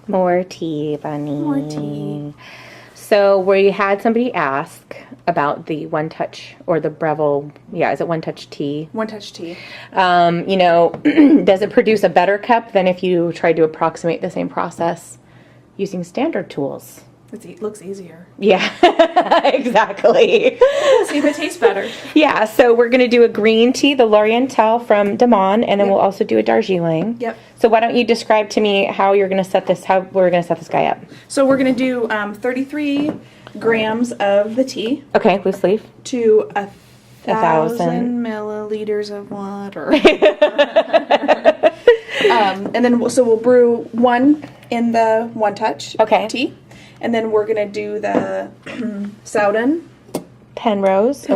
More tea, Bunny. More tea. So we had somebody ask about the One Touch or the Breville. Yeah, is it One Touch tea? One Touch tea. You know, does it produce a better cup than if you tried to approximate the same process using standard tools? It looks easier. Yeah, exactly. See if it tastes better. Yeah, so we're going to do a green tea, the L'Oriental from Damon, and then we'll also do a Darjeeling. Yep. So why don't you describe to me how you're going to set this, how we're going to set this guy up. So we're going to do 33 grams of the tea. Okay, loose leaf. To 1,000 1,000 milliliters of water. And then we'll brew one in the One Touch tea. And then we're going to do the Sowden Penrose.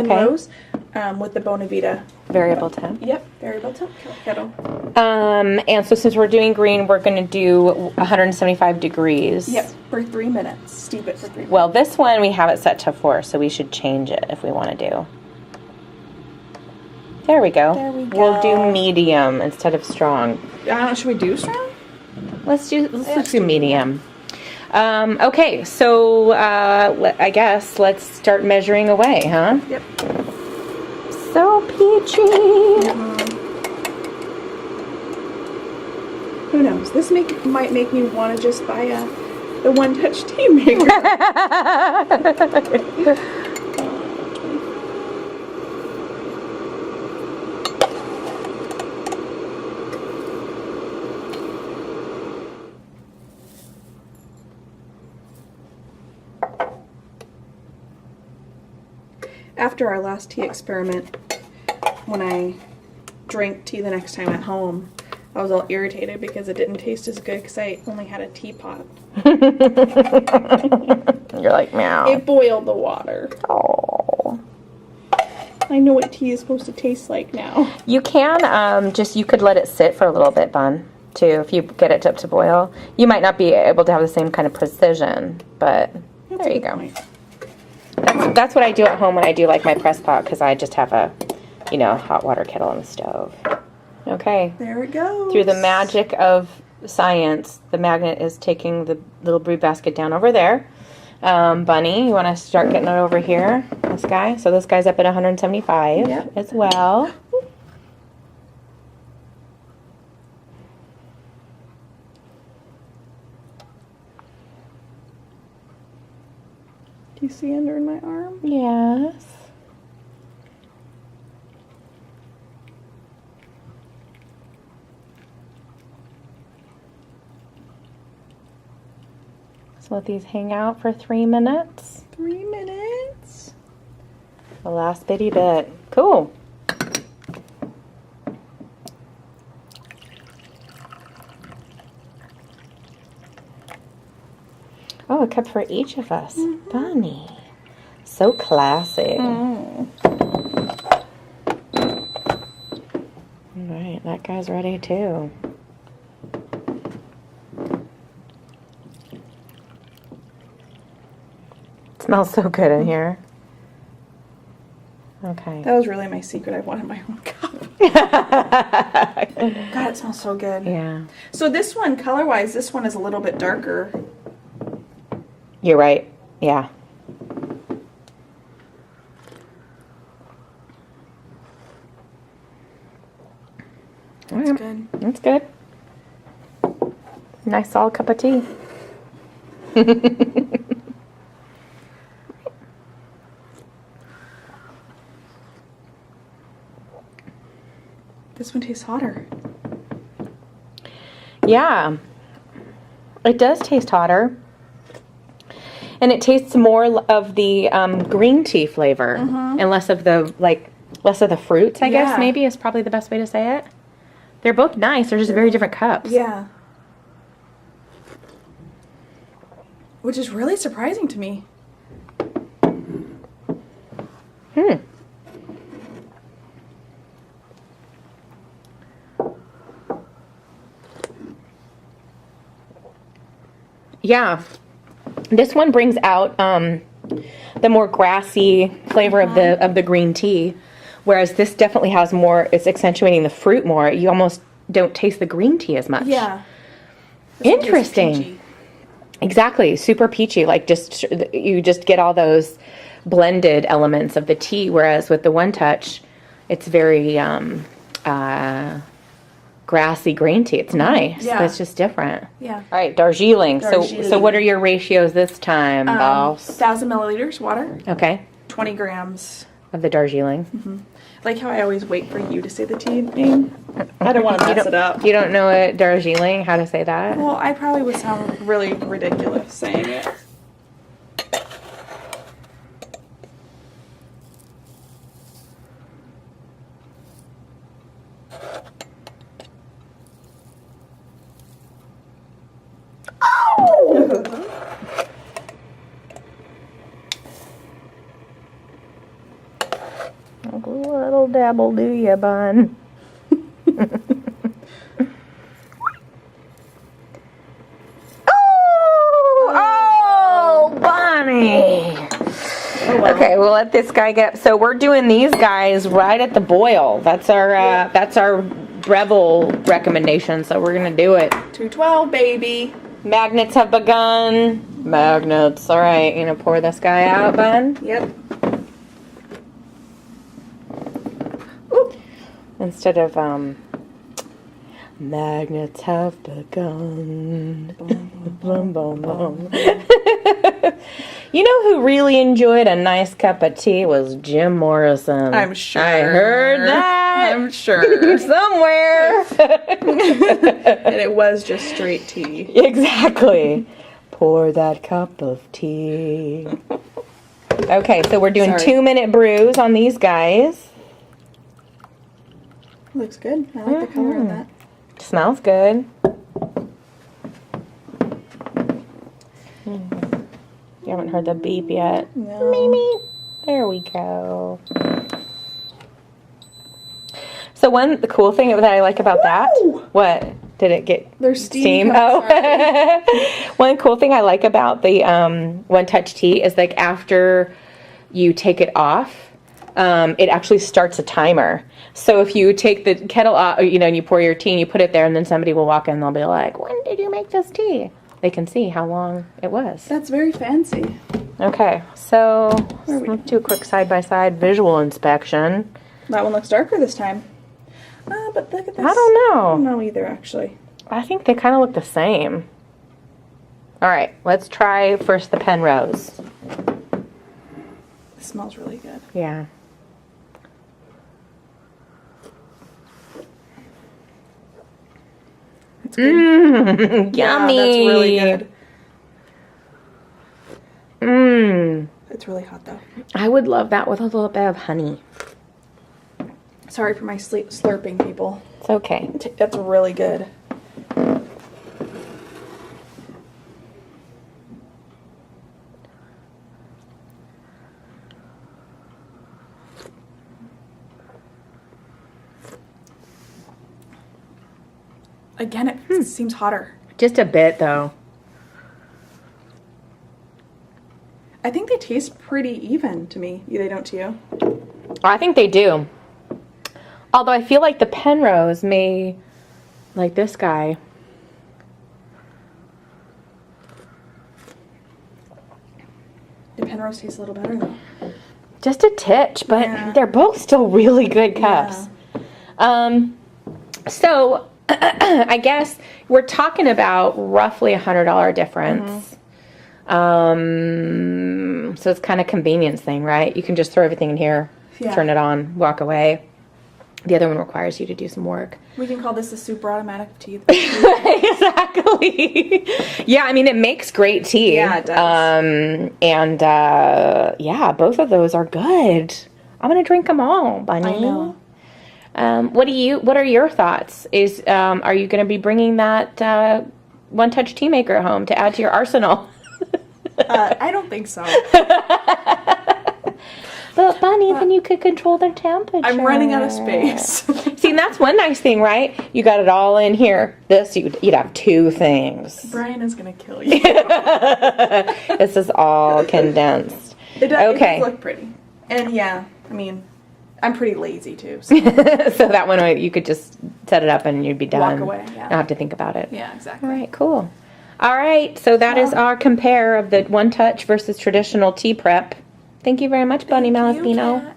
with the Bonavita Variable temp. Yep, variable temp kettle. And so since we're doing green, we're going to do 175 degrees. Yep, for 3 minutes. Steep it for 3 minutes. Well, this one we have it set to 4, so we should change it if we want to do. There we go. There we go. We'll do medium instead of strong. Should we do strong? Let's do medium. Okay, so I guess let's start measuring away, huh? Yep. So peachy. Who knows? This might make me want to just buy the One Touch tea maker. After our last tea experiment, when I drank tea the next time at home, I was all irritated because it didn't taste as good because I only had a teapot. You're like, meow. It boiled the water. Oh. I know what tea is supposed to taste like now. You can you could let it sit for a little bit, Bun, too, if you get it up to boil. You might not be able to have the same kind of precision, but there you go. Point. That's what I do at home when I do like my press pot, because I just have a, hot water kettle on the stove. Okay. There it goes. Through the magic of science, the magnet is taking the little brew basket down over there. Bunny, you want to start getting it over here? This guy. So this guy's up at 175 as well. Do you see under my arm? Yes. So let these hang out for 3 minutes. 3 minutes. The last bitty bit. Cool. Oh, a cup for each of us. Bunny. So classy. All right, that guy's ready too. It smells so good in here. Okay. That was really my secret. I wanted my own cup. God, it smells so good. Yeah. So this one, color-wise, this one is a little bit darker. You're right. Yeah. That's good. That's good. Nice solid cup of tea. This one tastes hotter. Yeah. It does taste hotter. And it tastes more of the green tea flavor and less of the fruits, I guess, maybe is probably the best way to say it. They're both nice. They're just very different cups. Yeah. Which is really surprising to me. Yeah. This one brings out the more grassy flavor of the green tea, whereas this definitely has more. It's accentuating the fruit more. You almost don't taste the green tea as much. Yeah. Interesting. Exactly. Super peachy. Like you just get all those blended elements of the tea. Whereas with the One Touch, it's very grassy green tea. It's nice. Yeah. But it's just different. Yeah. All right. Darjeeling. So Darjeeling. what are your ratios this time, boss? 1,000 milliliters water, Okay. 20 grams. Of the Darjeeling. Like how I always wait for you to say the tea name. I don't want to mess it up. You don't know what Darjeeling, how to say that? Well, I probably would sound really ridiculous saying it. A little dabble, do ya, bun? Oh, Bonnie! Oh, wow. Okay, we'll let this guy get. So we're doing these guys right at the boil. That's our Breville recommendation. So we're gonna do it. 212, baby. Magnets have begun. Magnets. All right, you gonna pour this guy out, bun? Yep. Instead of magnets have begun. Boom, boom, boom. You know who really enjoyed a nice cup of tea was Jim Morrison. I'm sure. I heard that. I'm sure. Somewhere. And it was just straight tea. Exactly. Pour that cup of tea. Okay, so we're doing 2-minute brews on these guys. Looks good. I like the color of that. Smells good. You haven't heard the beep yet. No. Mimi. There we go. So the cool thing that I like about that, what? Did it get There's steam? Oh. One cool thing I like about the One Touch tea is like after you take it off, it actually starts a timer. So if you take the kettle off, and you pour your tea and you put it there, and then somebody will walk in and they'll be like, when did you make this tea? They can see how long it was. That's very fancy. Okay, so Where are we? let's do a quick side-by-side visual inspection. That one looks darker this time. But look at this. I don't I know. don't know either, actually. I think they kind of look the same. All right, let's try first the Penrose. It smells really good. Yeah. It's good. Mmm, Yeah, yummy. that's really good. Mmm. It's really hot, though. I would love that with a little bit of honey. Sorry for my slurping, people. It's okay. That's really good. Again, it seems hotter. Just a bit, though. I think they taste pretty even to me. They don't to you? I think they do. Although I feel like the Penrose may, like this guy. The Penrose tastes a little better, though. Just a titch, but Yeah. they're both still really good cups. So I guess we're talking about roughly $100 difference. So it's kind of convenience thing, right? You can just throw everything in here, Yeah. turn it on, walk away. The other one requires you to do some work. We can call this a super automatic tea. Exactly. Yeah, I mean, it makes great tea. Yeah, it does. Yeah, both of those are good. I'm gonna drink them all, Bunny. I know. What are your thoughts? Are you gonna be bringing that One Touch tea maker home to add to your arsenal? I don't think so. But Bunny, then you could control the temperature. I'm running out of space. See, and that's one nice thing, right? You got it all in here. This, you'd have two things. Brian is going to kill you. This is all condensed. It does, Okay. it does look pretty. And yeah, I mean, I'm pretty lazy too. So. So that one, you could just set it up and you'd be done. Walk away, yeah. Not have to think about it. Yeah, exactly. All right, cool. All right, so that is our compare of the one touch versus traditional tea prep. Thank you very much, Bunny Thank you, Malaspino. Kat.